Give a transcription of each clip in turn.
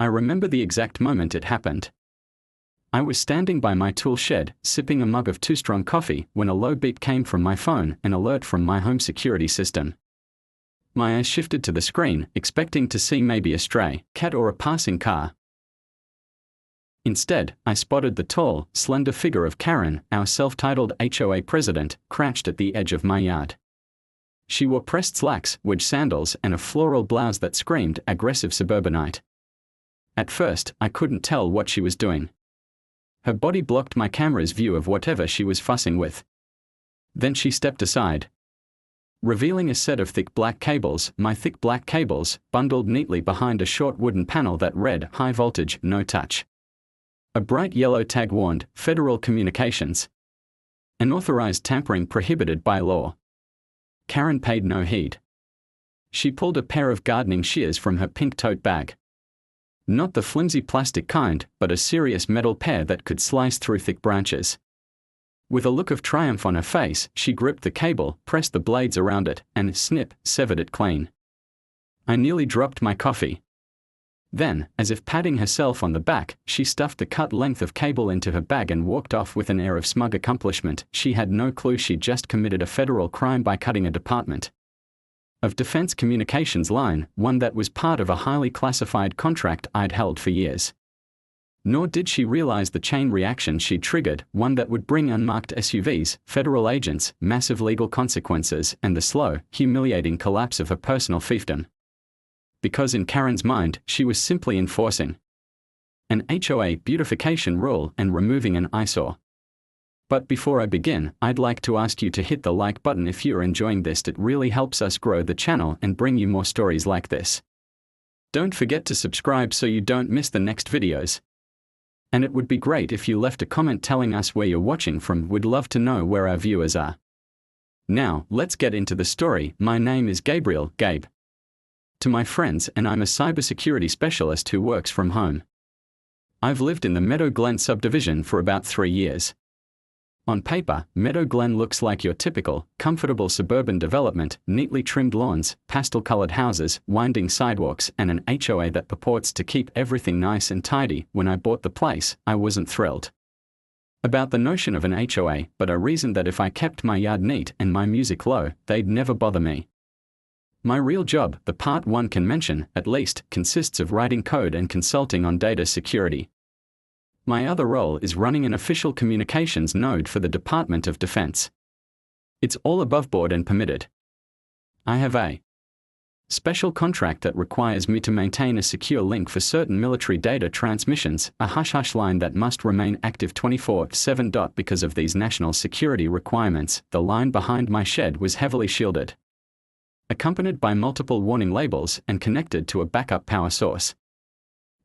I remember the exact moment it happened. I was standing by my tool shed, sipping a mug of too-strong coffee, when a low beep came from my phone, an alert from my home security system. My eyes shifted to the screen, expecting to see maybe a stray cat or a passing car. Instead, I spotted the tall, slender figure of Karen, our self-titled HOA president, crouched at the edge of my yard. She wore pressed slacks, wedge sandals, and a floral blouse that screamed aggressive suburbanite. At first, I couldn't tell what she was doing. Her body blocked my camera's view of whatever she was fussing with. Then she stepped aside, revealing a set of thick black cables, my thick black cables, bundled neatly behind a short wooden panel that read, "High voltage, no touch." A bright yellow tag warned, "Federal Communications. Unauthorized tampering prohibited by law." Karen paid no heed. She pulled a pair of gardening shears from her pink tote bag. Not the flimsy plastic kind, but a serious metal pair that could slice through thick branches. With a look of triumph on her face, she gripped the cable, pressed the blades around it, and, snip, severed it clean. I nearly dropped my coffee. Then, as if patting herself on the back, she stuffed the cut length of cable into her bag and walked off with an air of smug accomplishment. She had no clue she'd just committed a federal crime by cutting a Department of Defense communications line, one that was part of a highly classified contract I'd held for years. Nor did she realize the chain reaction she'd triggered, one that would bring unmarked SUVs, federal agents, massive legal consequences, and the slow, humiliating collapse of her personal fiefdom. Because in Karen's mind, she was simply enforcing an HOA beautification rule and removing an eyesore. But before I begin, I'd like to ask you to hit the like button if you're enjoying this. It really helps us grow the channel and bring you more stories like this. Don't forget to subscribe so you don't miss the next videos. And it would be great if you left a comment telling us where you're watching from. We'd love to know where our viewers are. Now, let's get into the story. My name is Gabriel, Gabe. To my friends, and I'm a cybersecurity specialist who works from home. I've lived in the Meadow Glen subdivision for about 3 years. On paper, Meadow Glen looks like your typical, comfortable suburban development, neatly trimmed lawns, pastel-colored houses, winding sidewalks, and an HOA that purports to keep everything nice and tidy. When I bought the place, I wasn't thrilled about the notion of an HOA, but I reasoned that if I kept my yard neat and my music low, they'd never bother me. My real job, the part one can mention, at least, consists of writing code and consulting on data security. My other role is running an official communications node for the Department of Defense. It's all above board and permitted. I have a special contract that requires me to maintain a secure link for certain military data transmissions, a hush-hush line that must remain active 24/7. Because of these national security requirements, the line behind my shed was heavily shielded, accompanied by multiple warning labels, and connected to a backup power source.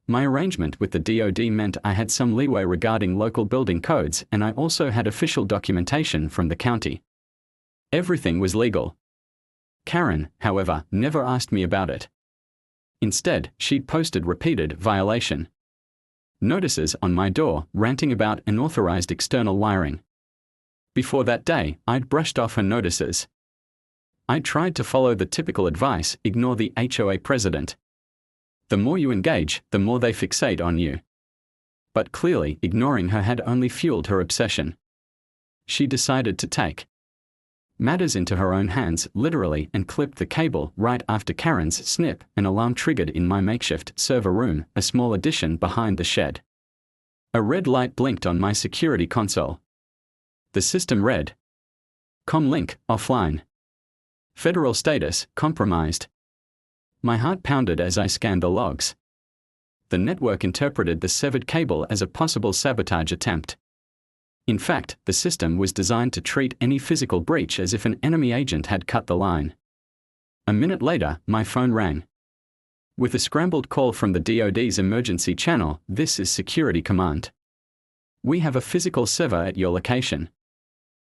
My arrangement with the DoD meant I had some leeway regarding local building codes, and I also had official documentation from the county. Everything was legal. Karen, however, never asked me about it. Instead, she'd posted repeated violation notices on my door, ranting about unauthorized external wiring. Before that day, I'd brushed off her notices. I tried to follow the typical advice, ignore the HOA president. The more you engage, the more they fixate on you. But clearly, ignoring her had only fueled her obsession. She decided to take matters into her own hands, literally, and clipped the cable right after Karen's snip. An alarm triggered in my makeshift server room, a small addition behind the shed. A red light blinked on my security console. The system read, "Com link, offline. Federal status, compromised." My heart pounded as I scanned the logs. The network interpreted the severed cable as a possible sabotage attempt. In fact, the system was designed to treat any physical breach as if an enemy agent had cut the line. A minute later, my phone rang. With a scrambled call from the DoD's emergency channel. "This is Security Command. We have a physical server at your location.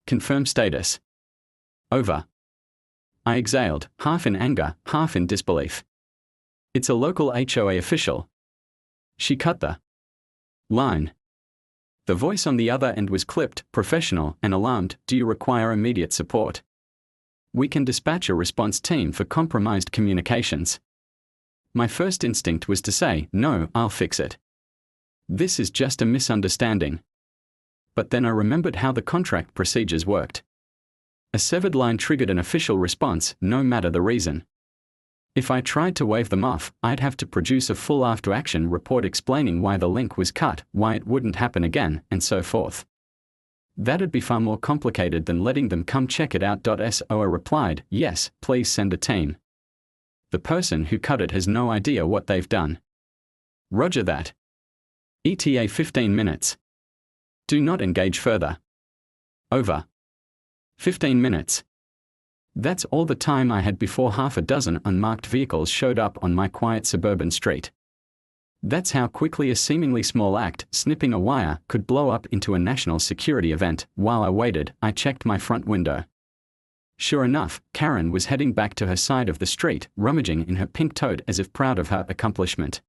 Confirm status." Over. I exhaled, half in anger, half in disbelief. "It's a local HOA official." She cut the line. The voice on the other end was clipped, professional, and alarmed. "Do you require immediate support? We can dispatch a response team for compromised communications." My first instinct was to say, "No, I'll fix it. This is just a misunderstanding." But then I remembered how the contract procedures worked. A severed line triggered an official response, no matter the reason. If I tried to wave them off, I'd have to produce a full after-action report explaining why the link was cut, why it wouldn't happen again, and so forth. That'd be far more complicated than letting them come check it out. SOA replied, "Yes, please send a team. The person who cut it has no idea what they've done." Roger that. ETA 15 minutes. Do not engage further. Over. 15 minutes. That's all the time I had before half a dozen unmarked vehicles showed up on my quiet suburban street. That's how quickly a seemingly small act, snipping a wire, could blow up into a national security event. While I waited, I checked my front window. Sure enough, Karen was heading back to her side of the street, rummaging in her pink tote as if proud of her accomplishment.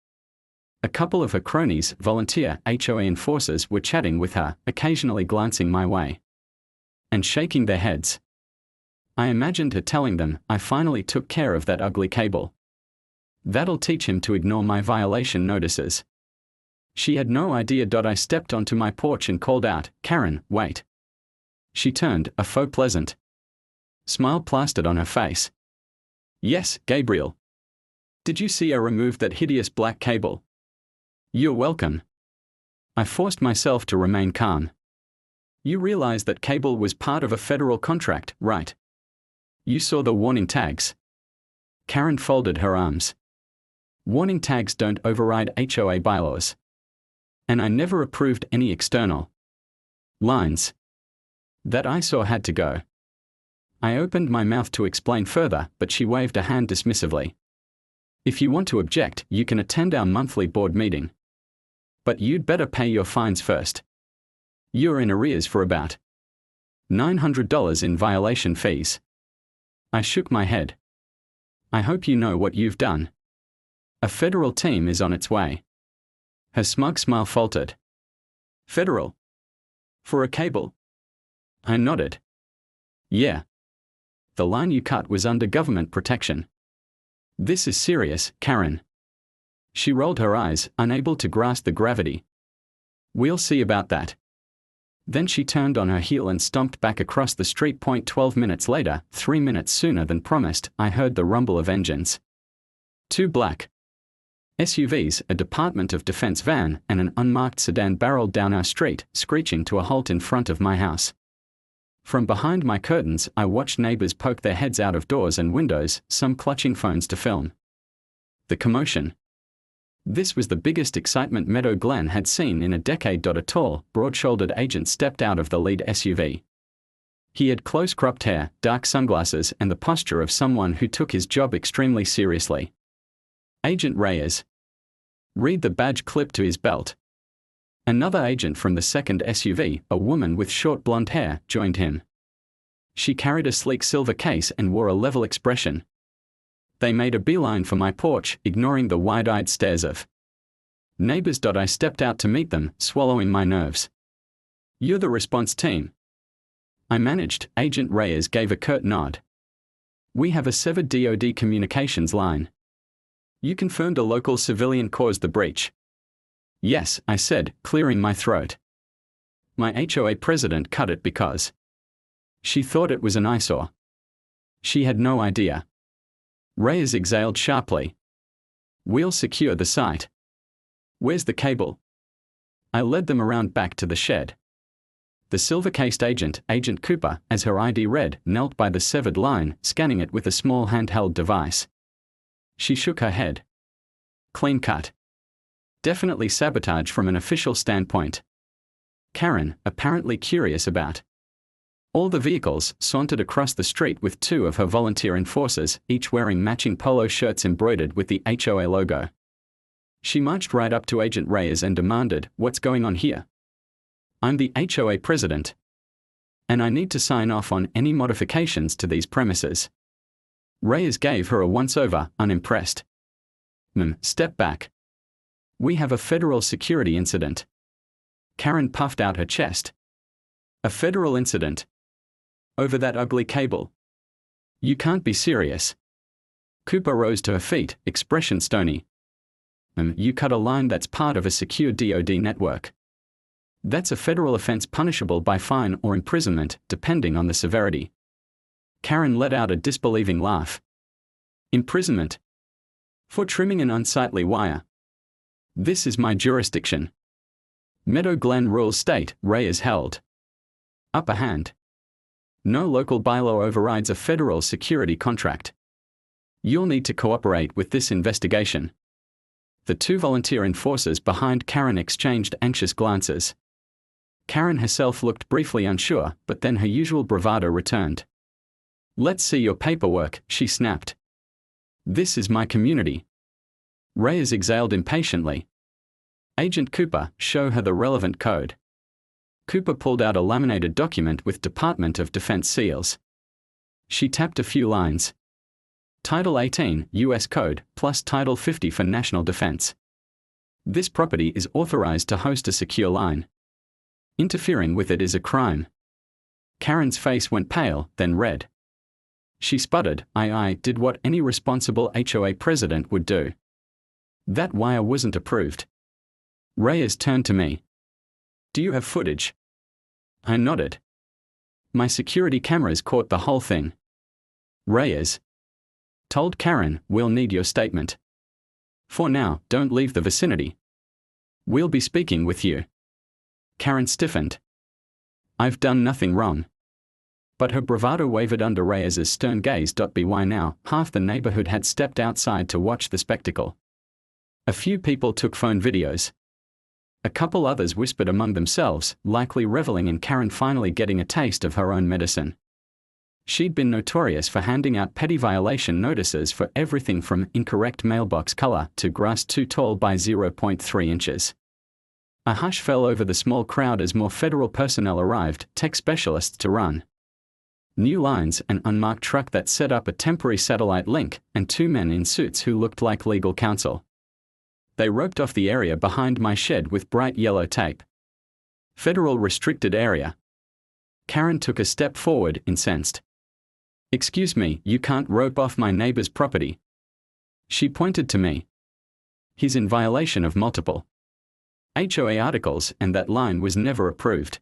A couple of her cronies, volunteer HOA enforcers, were chatting with her, occasionally glancing my way and shaking their heads. I imagined her telling them, "I finally took care of that ugly cable. That'll teach him to ignore my violation notices." She had no idea. I stepped onto my porch and called out, "Karen, wait." She turned, a faux pleasant smile plastered on her face. "Yes, Gabriel. Did you see I removed that hideous black cable?" "You're welcome." I forced myself to remain calm. "You realize that cable was part of a federal contract, right? You saw the warning tags." Karen folded her arms. "Warning tags don't override HOA bylaws. And I never approved any external lines. That I saw had to go." I opened my mouth to explain further, but she waved a hand dismissively. "If you want to object, you can attend our monthly board meeting. But you'd better pay your fines first. You're in arrears for about $900 in violation fees." I shook my head. "I hope you know what you've done. A federal team is on its way." Her smug smile faltered. "Federal? For a cable?" I nodded. "Yeah. The line you cut was under government protection." "This is serious, Karen." She rolled her eyes, unable to grasp the gravity. "We'll see about that." Then she turned on her heel and stomped back across the street. 12 minutes later, 3 minutes sooner than promised, I heard the rumble of engines. 2 black SUVs, a Department of Defense van, and an unmarked sedan barreled down our street, screeching to a halt in front of my house. From behind my curtains, I watched neighbors poke their heads out of doors and windows, some clutching phones to film the commotion. This was the biggest excitement Meadow Glen had seen in a decade. A tall, broad-shouldered agent stepped out of the lead SUV. He had close-cropped hair, dark sunglasses, and the posture of someone who took his job extremely seriously. Agent Reyes. Read the badge clipped to his belt. Another agent from the second SUV, a woman with short blonde hair, joined him. She carried a sleek silver case and wore a level expression. They made a beeline for my porch, ignoring the wide-eyed stares of neighbors. I stepped out to meet them, swallowing my nerves. "You're the response team." I managed. Agent Reyes gave a curt nod. "We have a severed DoD communications line. You confirmed a local civilian caused the breach." "Yes," I said, clearing my throat. "My HOA president cut it because she thought it was an eyesore. She had no idea." Reyes exhaled sharply. "We'll secure the site. Where's the cable?" I led them around back to the shed. The silver-cased agent, Agent Cooper, as her ID read, knelt by the severed line, scanning it with a small handheld device. She shook her head. "Clean cut. Definitely sabotage from an official standpoint." Karen, apparently curious about all the vehicles, sauntered across the street with 2 of her volunteer enforcers, each wearing matching polo shirts embroidered with the HOA logo. She marched right up to Agent Reyes and demanded, "What's going on here? I'm the HOA president, and I need to sign off on any modifications to these premises." Reyes gave her a once-over, unimpressed. Step back. We have a federal security incident." Karen puffed out her chest. "A federal incident? Over that ugly cable? You can't be serious." Cooper rose to her feet, expression stony. You cut a line that's part of a secure DoD network. That's a federal offense punishable by fine or imprisonment, depending on the severity. Karen let out a disbelieving laugh. Imprisonment? For trimming an unsightly wire. This is my jurisdiction. Meadow Glen rules state, Ray is held. Upper hand. No local bylaw overrides a federal security contract. You'll need to cooperate with this investigation. The two volunteer enforcers behind Karen exchanged anxious glances. Karen herself looked briefly unsure, but then her usual bravado returned. Let's see your paperwork, she snapped. This is my community. Reyes exhaled impatiently. Agent Cooper, show her the relevant code. Cooper pulled out a laminated document with Department of Defense seals. She tapped a few lines. Title 18, U.S. Code, plus Title 50 for National Defense. This property is authorized to host a secure line. Interfering with it is a crime. Karen's face went pale, then red. She sputtered, I did what any responsible HOA president would do. That wire wasn't approved. Reyes turned to me. Do you have footage? I nodded. My security cameras caught the whole thing. Reyes told Karen, we'll need your statement. For now, don't leave the vicinity. We'll be speaking with you. Karen stiffened. I've done nothing wrong. But her bravado wavered under Reyes's stern gaze. By now, half the neighborhood had stepped outside to watch the spectacle. A few people took phone videos. A couple others whispered among themselves, likely reveling in Karen finally getting a taste of her own medicine. She'd been notorious for handing out petty violation notices for everything from incorrect mailbox color to grass too tall by 0.3 inches. A hush fell over the small crowd as more federal personnel arrived, tech specialists to run new lines, an unmarked truck that set up a temporary satellite link, and two men in suits who looked like legal counsel. They roped off the area behind my shed with bright yellow tape. Federal restricted area. Karen took a step forward, incensed. Excuse me, you can't rope off my neighbor's property. She pointed to me. He's in violation of multiple HOA articles, and that line was never approved.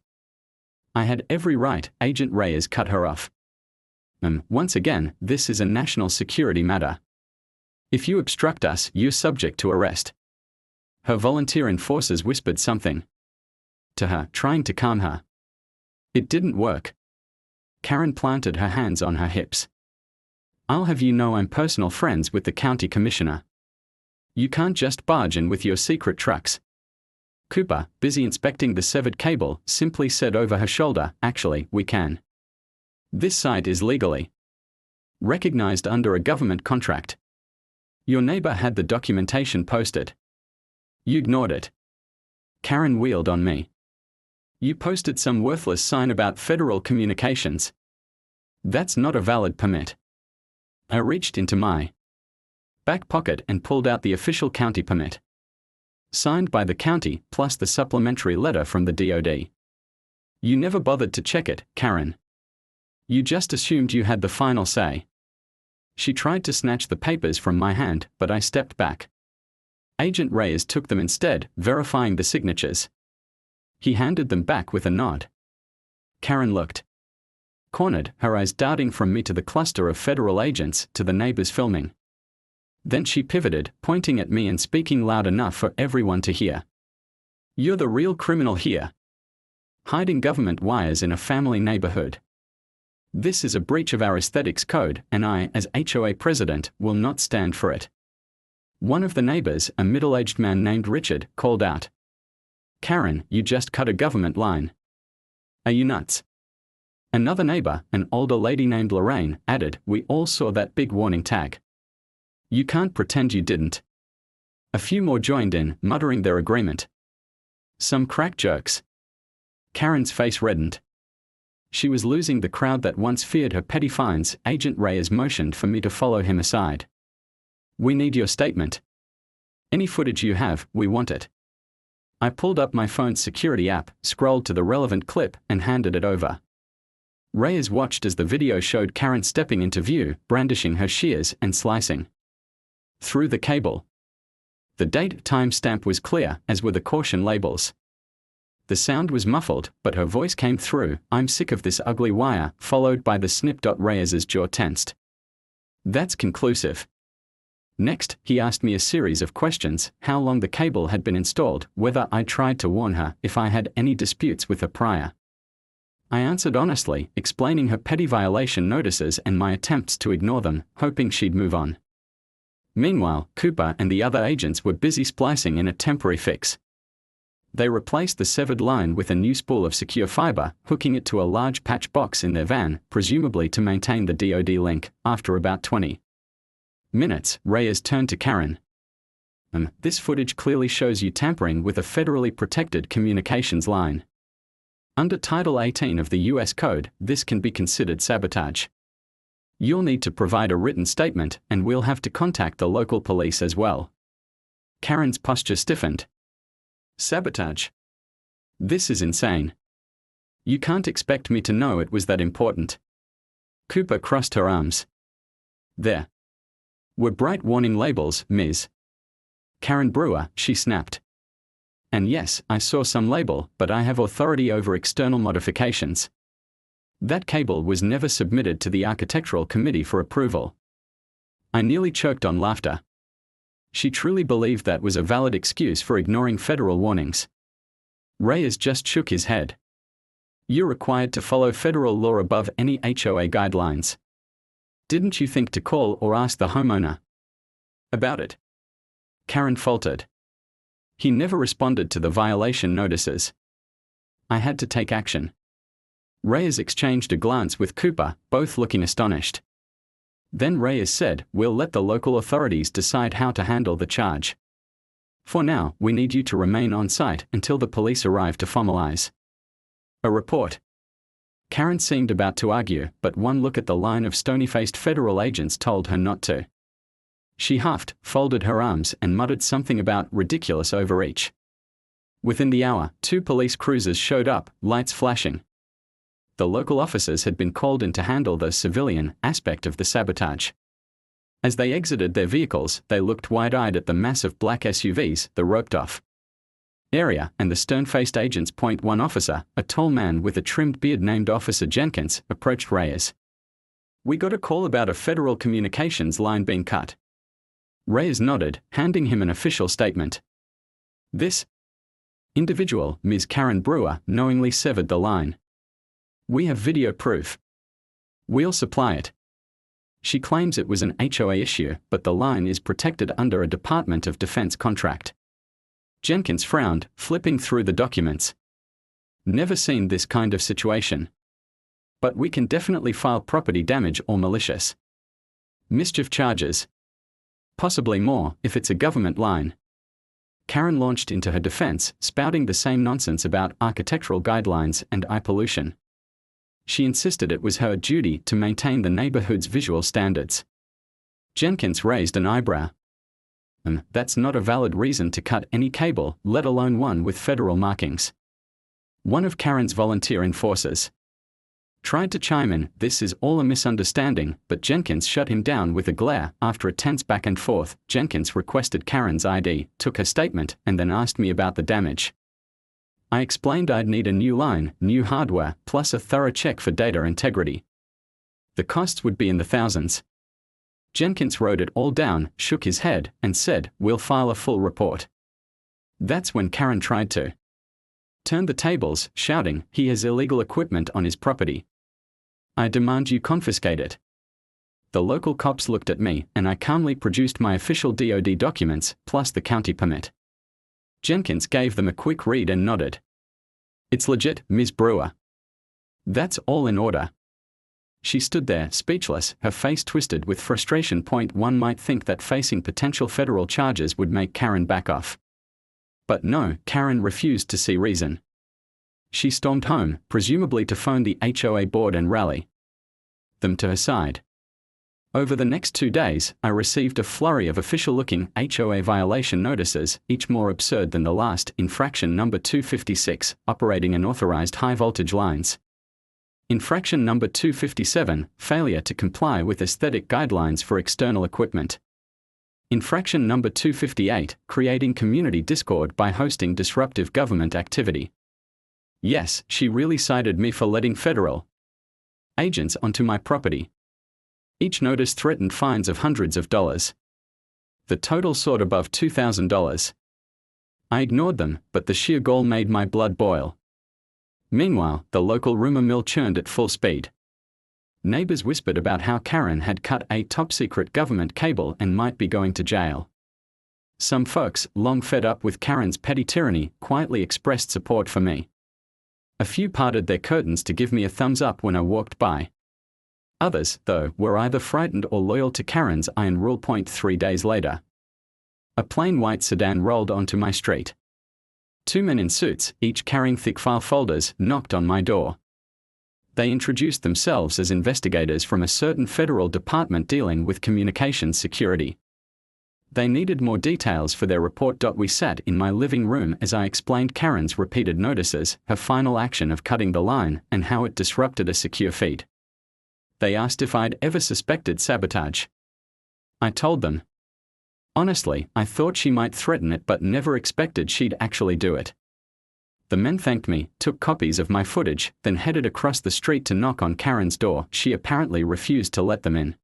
I had every right, Agent Reyes cut her off. Once again, this is a national security matter. If you obstruct us, you're subject to arrest. Her volunteer enforcers whispered something to her, trying to calm her. It didn't work. Karen planted her hands on her hips. I'll have you know I'm personal friends with the county commissioner. You can't just barge in with your secret trucks. Cooper, busy inspecting the severed cable, simply said over her shoulder, actually, we can. This site is legally recognized under a government contract. Your neighbor had the documentation posted. You ignored it. Karen wheeled on me. You posted some worthless sign about federal communications. That's not a valid permit. I reached into my back pocket and pulled out the official county permit. Signed by the county, plus the supplementary letter from the DoD. You never bothered to check it, Karen. You just assumed you had the final say. She tried to snatch the papers from my hand, but I stepped back. Agent Reyes took them instead, verifying the signatures. He handed them back with a nod. Karen looked cornered, her eyes darting from me to the cluster of federal agents to the neighbors filming. Then she pivoted, pointing at me and speaking loud enough for everyone to hear. You're the real criminal here. Hiding government wires in a family neighborhood. This is a breach of our aesthetics code, and I, as HOA president, will not stand for it. One of the neighbors, a middle-aged man named Richard, called out. Karen, you just cut a government line. Are you nuts? Another neighbor, an older lady named Lorraine, added, we all saw that big warning tag. You can't pretend you didn't. A few more joined in, muttering their agreement. Some crack jokes. Karen's face reddened. She was losing the crowd that once feared her petty fines. Agent Reyes motioned for me to follow him aside. We need your statement. Any footage you have, we want it. I pulled up my phone's security app, scrolled to the relevant clip, and handed it over. Reyes watched as the video showed Karen stepping into view, brandishing her shears and slicing. Through the cable. The date timestamp was clear, as were the caution labels. The sound was muffled, but her voice came through, "I'm sick of this ugly wire," followed by the snip. Reyes's jaw tensed. That's conclusive. Next, he asked me a series of questions: how long the cable had been installed, whether I tried to warn her, if I had any disputes with her prior. I answered honestly, explaining her petty violation notices and my attempts to ignore them, hoping she'd move on. Meanwhile, Cooper and the other agents were busy splicing in a temporary fix. They replaced the severed line with a new spool of secure fiber, hooking it to a large patch box in their van, presumably to maintain the DoD link. After about 20 minutes, Reyes turned to Karen. This footage clearly shows you tampering with a federally protected communications line. Under Title 18 of the U.S. Code, this can be considered sabotage. You'll need to provide a written statement, and we'll have to contact the local police as well. Karen's posture stiffened. Sabotage? This is insane. You can't expect me to know it was that important. Cooper crossed her arms. There were bright warning labels, Ms. Karen Brewer, she snapped. And yes, I saw some label, but I have authority over external modifications. That cable was never submitted to the Architectural Committee for approval. I nearly choked on laughter. She truly believed that was a valid excuse for ignoring federal warnings. Reyes just shook his head. You're required to follow federal law above any HOA guidelines. Didn't you think to call or ask the homeowner about it? Karen faltered. He never responded to the violation notices. I had to take action. Reyes exchanged a glance with Cooper, both looking astonished. Then Reyes said, "We'll let the local authorities decide how to handle the charge. For now, we need you to remain on site until the police arrive to formalize a report." Karen seemed about to argue, but one look at the line of stony-faced federal agents told her not to. She huffed, folded her arms, and muttered something about ridiculous overreach. Within the hour, 2 police cruisers showed up, lights flashing. The local officers had been called in to handle the civilian aspect of the sabotage. As they exited their vehicles, they looked wide-eyed at the massive black SUVs, the roped-off area, and the stern-faced agents. One officer, a tall man with a trimmed beard named Officer Jenkins, approached Reyes. "We got a call about a federal communications line being cut." Reyes nodded, handing him an official statement. This individual, Ms. Karen Brewer, knowingly severed the line. We have video proof. We'll supply it. She claims it was an HOA issue, but the line is protected under a Department of Defense contract. Jenkins frowned, flipping through the documents. Never seen this kind of situation. But we can definitely file property damage or malicious mischief charges. Possibly more, if it's a government line. Karen launched into her defense, spouting the same nonsense about architectural guidelines and eye pollution. She insisted it was her duty to maintain the neighborhood's visual standards. Jenkins raised an eyebrow. That's not a valid reason to cut any cable, let alone one with federal markings. One of Karen's volunteer enforcers tried to chime in, "This is all a misunderstanding," but Jenkins shut him down with a glare. After a tense back and forth, Jenkins requested Karen's ID, took her statement, and then asked me about the damage. I explained I'd need a new line, new hardware, plus a thorough check for data integrity. The costs would be in the thousands. Jenkins wrote it all down, shook his head, and said, "We'll file a full report." That's when Karen tried to turn the tables, shouting, "He has illegal equipment on his property. I demand you confiscate it." The local cops looked at me, and I calmly produced my official DoD documents, plus the county permit. Jenkins gave them a quick read and nodded. "It's legit, Ms. Brewer." "That's all in order." She stood there, speechless, her face twisted with frustration. One might think that facing potential federal charges would make Karen back off. But no, Karen refused to see reason. She stormed home, presumably to phone the HOA board and rally them to her side. Over the next 2 days, I received a flurry of official-looking HOA violation notices, each more absurd than the last. Infraction number 256, operating unauthorized high-voltage lines. Infraction number 257, failure to comply with aesthetic guidelines for external equipment. Infraction number 258, creating community discord by hosting disruptive government activity. Yes, she really cited me for letting federal agents onto my property. Each notice threatened fines of hundreds of dollars. The total soared above $2,000. I ignored them, but the sheer gall made my blood boil. Meanwhile, the local rumor mill churned at full speed. Neighbors whispered about how Karen had cut a top-secret government cable and might be going to jail. Some folks, long fed up with Karen's petty tyranny, quietly expressed support for me. A few parted their curtains to give me a thumbs up when I walked by. Others, though, were either frightened or loyal to Karen's iron rule. 3 days later, a plain white sedan rolled onto my street. 2 men in suits, each carrying thick file folders, knocked on my door. They introduced themselves as investigators from a certain federal department dealing with communications security. They needed more details for their report. We sat in my living room as I explained Karen's repeated notices, her final action of cutting the line, and how it disrupted a secure feed. They asked if I'd ever suspected sabotage. I told them. Honestly, I thought she might threaten it but never expected she'd actually do it. The men thanked me, took copies of my footage, then headed across the street to knock on Karen's door. She apparently refused to let them in.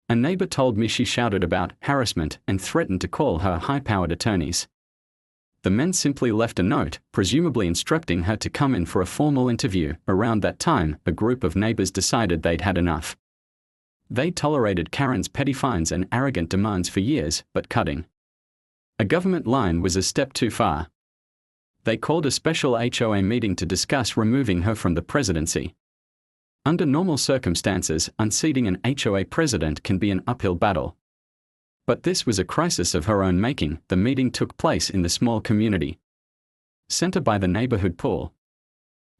A neighbor told me she shouted about harassment and threatened to call her high-powered attorneys. The men simply left a note, presumably instructing her to come in for a formal interview. Around that time, a group of neighbors decided they'd had enough. They tolerated Karen's petty fines and arrogant demands for years, but cutting a government line was a step too far. They called a special HOA meeting to discuss removing her from the presidency. Under normal circumstances, unseating an HOA president can be an uphill battle. But this was a crisis of her own making. The meeting took place in the small community center by the neighborhood pool.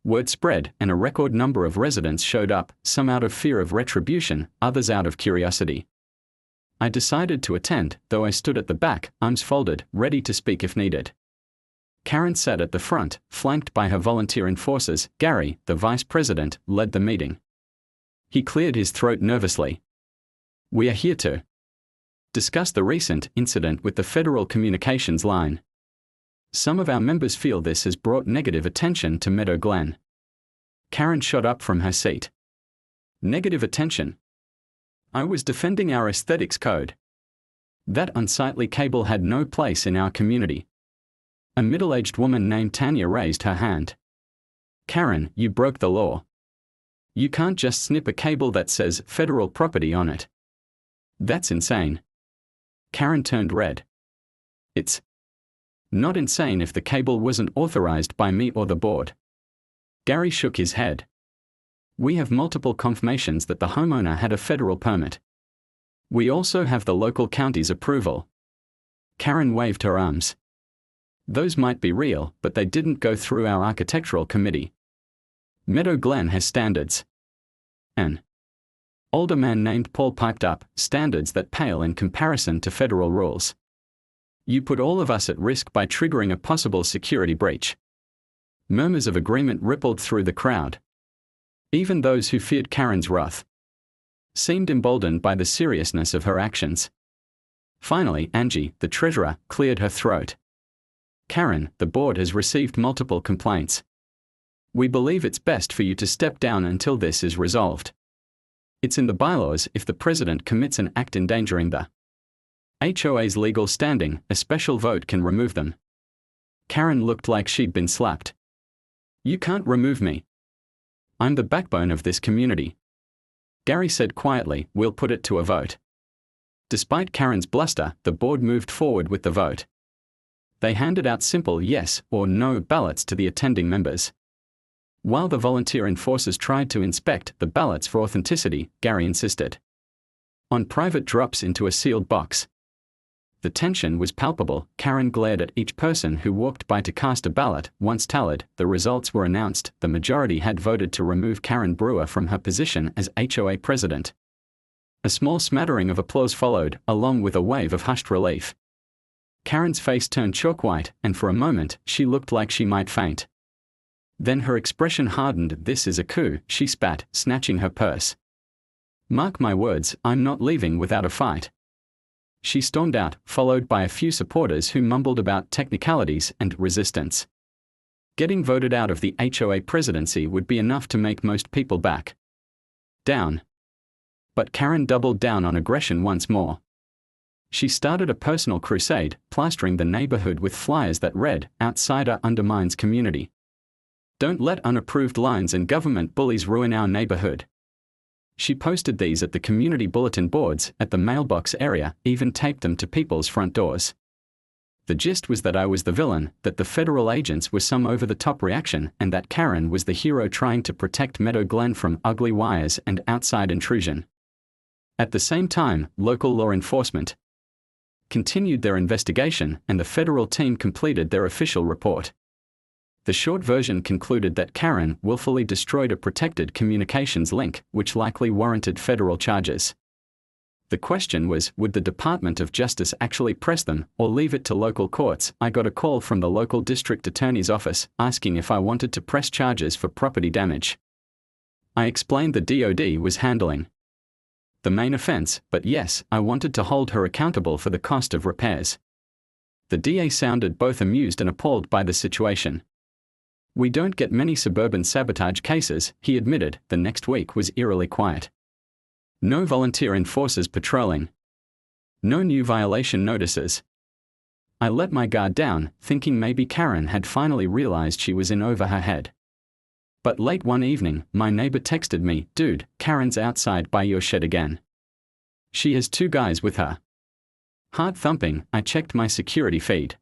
Word spread, and a record number of residents showed up, some out of fear of retribution, others out of curiosity. I decided to attend, though I stood at the back, arms folded, ready to speak if needed. Karen sat at the front, flanked by her volunteer enforcers. Gary, the vice president, led the meeting. He cleared his throat nervously. We are here to discuss the recent incident with the federal communications line. Some of our members feel this has brought negative attention to Meadow Glen. Karen shot up from her seat. Negative attention? I was defending our aesthetics code. That unsightly cable had no place in our community. A middle-aged woman named Tanya raised her hand. Karen, you broke the law. You can't just snip a cable that says federal property on it. That's insane. Karen turned red. It's not insane if the cable wasn't authorized by me or the board. Gary shook his head. We have multiple confirmations that the homeowner had a federal permit. We also have the local county's approval. Karen waved her arms. Those might be real, but they didn't go through our architectural committee. Meadow Glen has standards. An older man named Paul piped up, standards that pale in comparison to federal rules. You put all of us at risk by triggering a possible security breach. Murmurs of agreement rippled through the crowd. Even those who feared Karen's wrath seemed emboldened by the seriousness of her actions. Finally, Angie, the treasurer, cleared her throat. Karen, the board has received multiple complaints. We believe it's best for you to step down until this is resolved. It's in the bylaws if the president commits an act endangering the HOA's legal standing, a special vote can remove them. Karen looked like she'd been slapped. You can't remove me. I'm the backbone of this community. Gary said quietly, we'll put it to a vote. Despite Karen's bluster, the board moved forward with the vote. They handed out simple yes or no ballots to the attending members. While the volunteer enforcers tried to inspect the ballots for authenticity, Gary insisted on private drops into a sealed box. The tension was palpable. Karen glared at each person who walked by to cast a ballot. Once tallied, the results were announced. The majority had voted to remove Karen Brewer from her position as HOA president. A small smattering of applause followed, along with a wave of hushed relief. Karen's face turned chalk white, and for a moment, she looked like she might faint. Then her expression hardened. This is a coup, she spat, snatching her purse. Mark my words, I'm not leaving without a fight. She stormed out, followed by a few supporters who mumbled about technicalities and resistance. Getting voted out of the HOA presidency would be enough to make most people back down. But Karen doubled down on aggression once more. She started a personal crusade, plastering the neighborhood with flyers that read, "Outsider undermines community. Don't let unapproved lines and government bullies ruin our neighborhood." She posted these at the community bulletin boards, at the mailbox area, even taped them to people's front doors. The gist was that I was the villain, that the federal agents were some over-the-top reaction, and that Karen was the hero trying to protect Meadow Glen from ugly wires and outside intrusion. At the same time, local law enforcement continued their investigation, and the federal team completed their official report. The short version concluded that Karen willfully destroyed a protected communications link, which likely warranted federal charges. The question was, would the Department of Justice actually press them, or leave it to local courts? I got a call from the local district attorney's office, asking if I wanted to press charges for property damage. I explained the DOD was handling the main offense, but yes, I wanted to hold her accountable for the cost of repairs. The DA sounded both amused and appalled by the situation. "We don't get many suburban sabotage cases," he admitted. The next week was eerily quiet. No volunteer enforcers patrolling. No new violation notices. I let my guard down, thinking maybe Karen had finally realized she was in over her head. But late one evening, my neighbor texted me, "Dude, Karen's outside by your shed again. She has 2 guys with her." Heart thumping, I checked my security feed.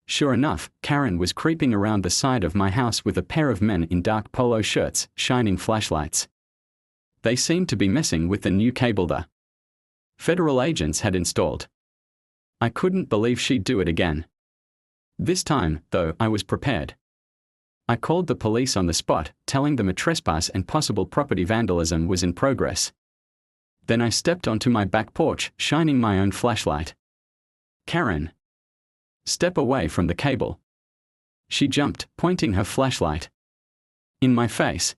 Sure enough, Karen was creeping around the side of my house with a pair of men in dark polo shirts, shining flashlights. They seemed to be messing with the new cable the federal agents had installed. I couldn't believe she'd do it again. This time, though, I was prepared. I called the police on the spot, telling them a trespass and possible property vandalism was in progress. Then I stepped onto my back porch, shining my own flashlight. "Karen, step away from the cable." She jumped, pointing her flashlight in my face.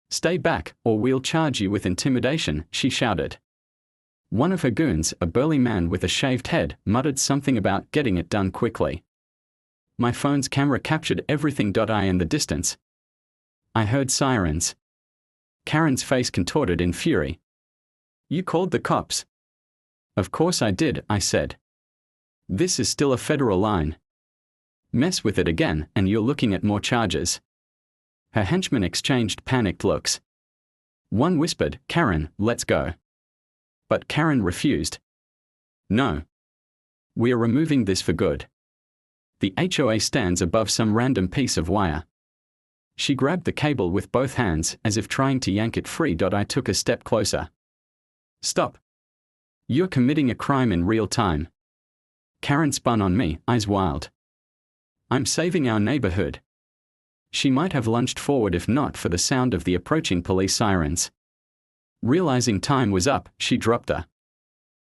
"Stay back, or we'll charge you with intimidation," she shouted. One of her goons, a burly man with a shaved head, muttered something about getting it done quickly. My phone's camera captured everything. In the distance, I heard sirens. Karen's face contorted in fury. "You called the cops?" "Of course I did," I said. "This is still a federal line. Mess with it again, and you're looking at more charges." Her henchmen exchanged panicked looks. One whispered, "Karen, let's go." But Karen refused. "No. We are removing this for good. The HOA stands above some random piece of wire." She grabbed the cable with both hands, as if trying to yank it free. I took a step closer. "Stop. You're committing a crime in real time." Karen spun on me, eyes wild. "I'm saving our neighborhood." She might have lunged forward if not for the sound of the approaching police sirens. Realizing time was up, she dropped the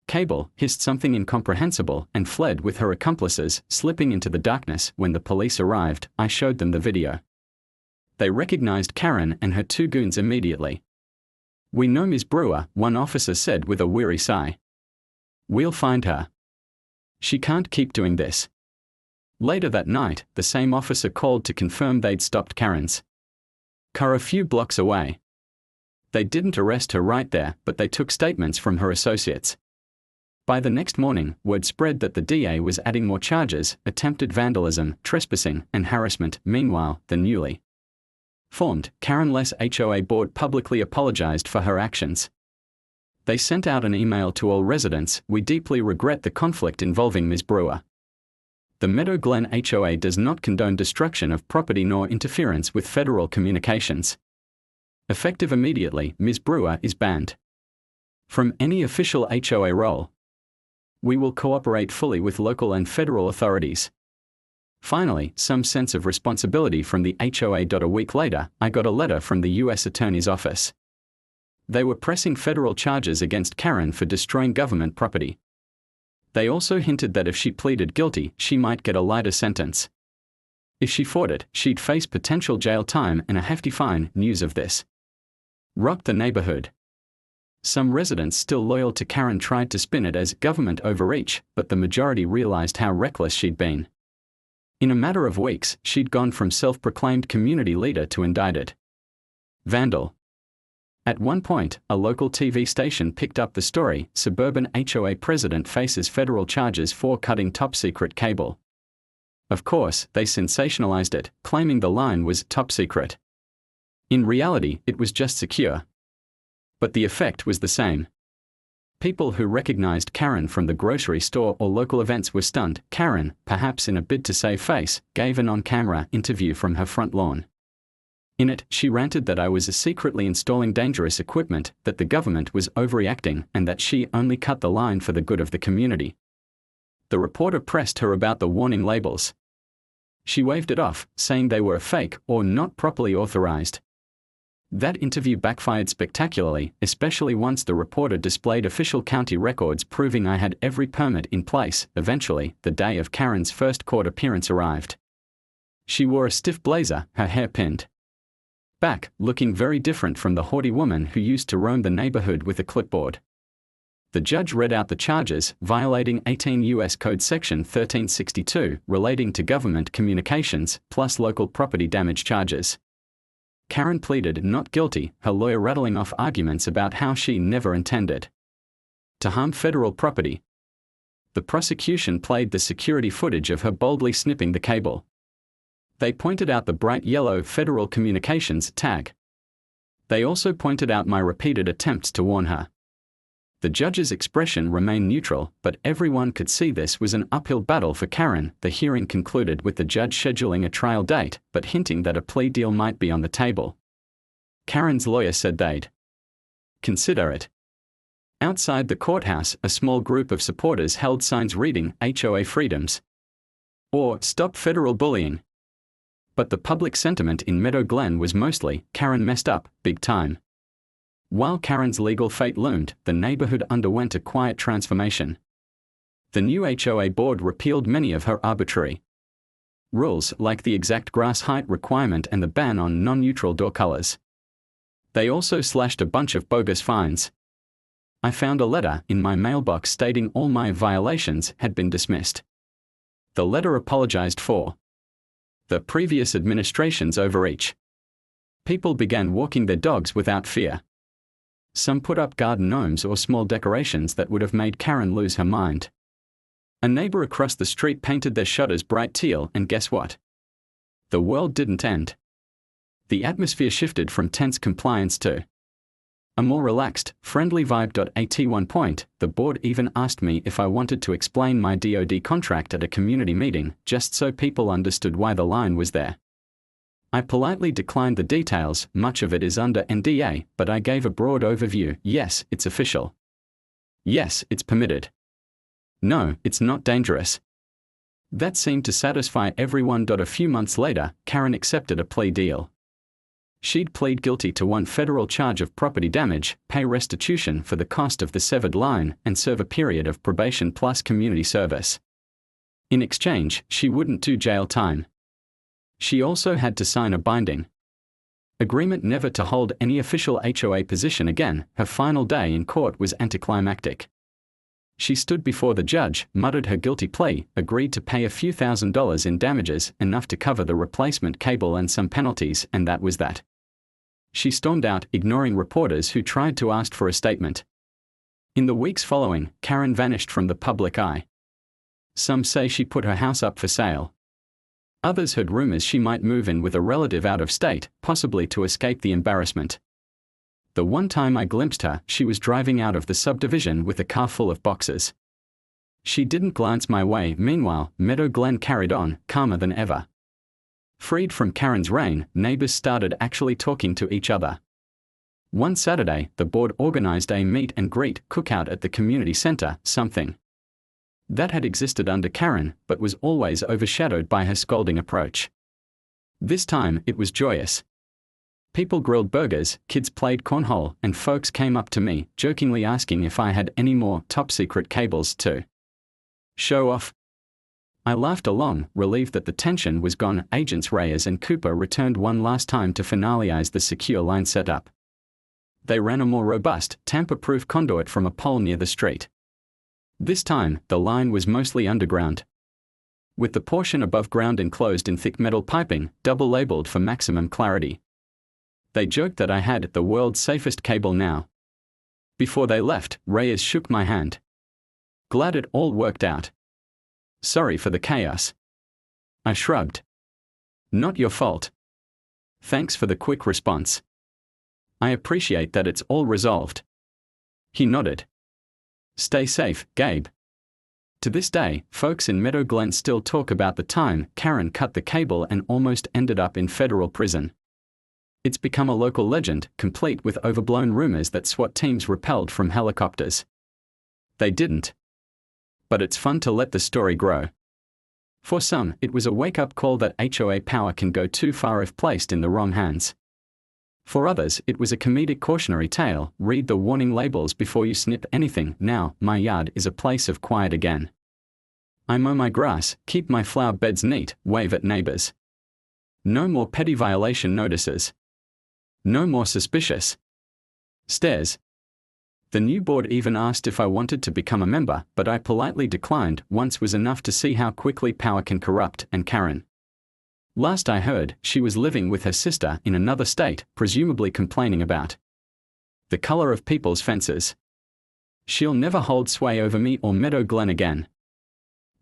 cable, hissed something incomprehensible, and fled with her accomplices, slipping into the darkness. When the police arrived, I showed them the video. They recognized Karen and her 2 goons immediately. "We know Ms. Brewer," one officer said with a weary sigh. "We'll find her. She can't keep doing this." Later that night, the same officer called to confirm they'd stopped Karen's car a few blocks away. They didn't arrest her right there, but they took statements from her associates. By the next morning, word spread that the DA was adding more charges: attempted vandalism, trespassing, and harassment. Meanwhile, the newly formed Karen-less HOA board publicly apologized for her actions. They sent out an email to all residents: "We deeply regret the conflict involving Ms. Brewer. The Meadow Glen HOA does not condone destruction of property nor interference with federal communications. Effective immediately, Ms. Brewer is banned from any official HOA role. We will cooperate fully with local and federal authorities." Finally, some sense of responsibility from the HOA. A week later, I got a letter from the U.S. Attorney's Office. They were pressing federal charges against Karen for destroying government property. They also hinted that if she pleaded guilty, she might get a lighter sentence. If she fought it, she'd face potential jail time and a hefty fine. News of this rocked the neighborhood. Some residents still loyal to Karen tried to spin it as government overreach, but the majority realized how reckless she'd been. In a matter of weeks, she'd gone from self-proclaimed community leader to indicted vandal. At one point, a local TV station picked up the story: suburban HOA president faces federal charges for cutting top-secret cable. Of course, they sensationalized it, claiming the line was top secret. In reality, it was just secure. But the effect was the same. People who recognized Karen from the grocery store or local events were stunned. Karen, perhaps in a bid to save face, gave an on-camera interview from her front lawn. In it, she ranted that I was secretly installing dangerous equipment, that the government was overreacting, and that she only cut the line for the good of the community. The reporter pressed her about the warning labels. She waved it off, saying they were fake or not properly authorized. That interview backfired spectacularly, especially once the reporter displayed official county records proving I had every permit in place. Eventually, the day of Karen's first court appearance arrived. She wore a stiff blazer, her hair pinned back, looking very different from the haughty woman who used to roam the neighborhood with a clipboard. The judge read out the charges, violating 18 U.S. Code Section 1362, relating to government communications, plus local property damage charges. Karen pleaded not guilty, her lawyer rattling off arguments about how she never intended to harm federal property. The prosecution played the security footage of her boldly snipping the cable. They pointed out the bright yellow Federal Communications tag. They also pointed out my repeated attempts to warn her. The judge's expression remained neutral, but everyone could see this was an uphill battle for Karen. The hearing concluded with the judge scheduling a trial date, but hinting that a plea deal might be on the table. Karen's lawyer said they'd consider it. Outside the courthouse, a small group of supporters held signs reading HOA Freedoms or Stop Federal Bullying. But the public sentiment in Meadow Glen was mostly, Karen messed up, big time. While Karen's legal fate loomed, the neighborhood underwent a quiet transformation. The new HOA board repealed many of her arbitrary rules, like the exact grass height requirement and the ban on non-neutral door colors. They also slashed a bunch of bogus fines. I found a letter in my mailbox stating all my violations had been dismissed. The letter apologized for the previous administration's overreach. People began walking their dogs without fear. Some put up garden gnomes or small decorations that would have made Karen lose her mind. A neighbor across the street painted their shutters bright teal, and guess what? The world didn't end. The atmosphere shifted from tense compliance to a more relaxed, friendly vibe. At one point, the board even asked me if I wanted to explain my DoD contract at a community meeting, just so people understood why the line was there. I politely declined the details. Much of it is under NDA, but I gave a broad overview. Yes, it's official. Yes, it's permitted. No, it's not dangerous. That seemed to satisfy everyone. A few months later, Karen accepted a plea deal. She'd plead guilty to one federal charge of property damage, pay restitution for the cost of the severed line, and serve a period of probation plus community service. In exchange, she wouldn't do jail time. She also had to sign a binding agreement never to hold any official HOA position again. Her final day in court was anticlimactic. She stood before the judge, muttered her guilty plea, agreed to pay a few $1,000s in damages, enough to cover the replacement cable and some penalties, and that was that. She stormed out, ignoring reporters who tried to ask for a statement. In the weeks following, Karen vanished from the public eye. Some say she put her house up for sale. Others heard rumors she might move in with a relative out of state, possibly to escape the embarrassment. The one time I glimpsed her, she was driving out of the subdivision with a car full of boxes. She didn't glance my way. Meanwhile, Meadow Glen carried on, calmer than ever. Freed from Karen's reign, neighbors started actually talking to each other. One Saturday, the board organized a meet and greet cookout at the community center, something that had existed under Karen, but was always overshadowed by her scolding approach. This time, it was joyous. People grilled burgers, kids played cornhole, and folks came up to me, jokingly asking if I had any more top-secret cables to show off. I laughed along, relieved that the tension was gone. Agents Reyes and Cooper returned one last time to finalize the secure line setup. They ran a more robust, tamper-proof conduit from a pole near the street. This time, the line was mostly underground, with the portion above ground enclosed in thick metal piping, double-labeled for maximum clarity. They joked that I had the world's safest cable now. Before they left, Reyes shook my hand. Glad it all worked out. Sorry for the chaos. I shrugged. Not your fault. Thanks for the quick response. I appreciate that it's all resolved. He nodded. Stay safe, Gabe. To this day, folks in Meadow Glen still talk about the time Karen cut the cable and almost ended up in federal prison. It's become a local legend, complete with overblown rumors that SWAT teams rappelled from helicopters. They didn't. But it's fun to let the story grow. For some, it was a wake-up call that HOA power can go too far if placed in the wrong hands. For others, it was a comedic cautionary tale. Read the warning labels before you snip anything. Now, my yard is a place of quiet again. I mow my grass, keep my flower beds neat, wave at neighbors. No more petty violation notices. No more suspicious stares. The new board even asked if I wanted to become a member, but I politely declined. Once was enough to see how quickly power can corrupt. And Karen, last I heard, she was living with her sister in another state, presumably complaining about the color of people's fences. She'll never hold sway over me or Meadow Glen again.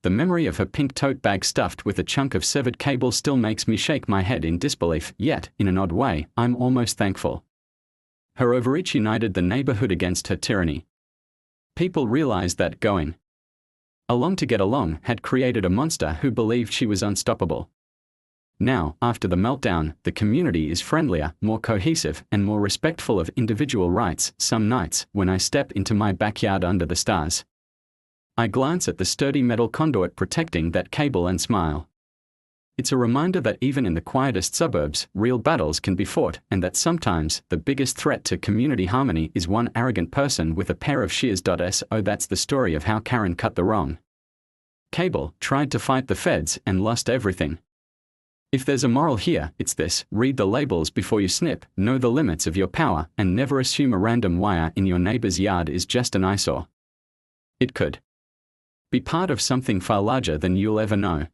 The memory of her pink tote bag stuffed with a chunk of severed cable still makes me shake my head in disbelief, yet, in an odd way, I'm almost thankful. Her overreach united the neighborhood against her tyranny. People realized that going along to get along had created a monster who believed she was unstoppable. Now, after the meltdown, the community is friendlier, more cohesive, and more respectful of individual rights. Some nights, when I step into my backyard under the stars, I glance at the sturdy metal conduit protecting that cable and smile. It's a reminder that even in the quietest suburbs, real battles can be fought, and that sometimes, the biggest threat to community harmony is one arrogant person with a pair of shears. So that's the story of how Karen cut the wrong cable, tried to fight the feds, and lost everything. If there's a moral here, it's this: read the labels before you snip, know the limits of your power, and never assume a random wire in your neighbor's yard is just an eyesore. It could be part of something far larger than you'll ever know.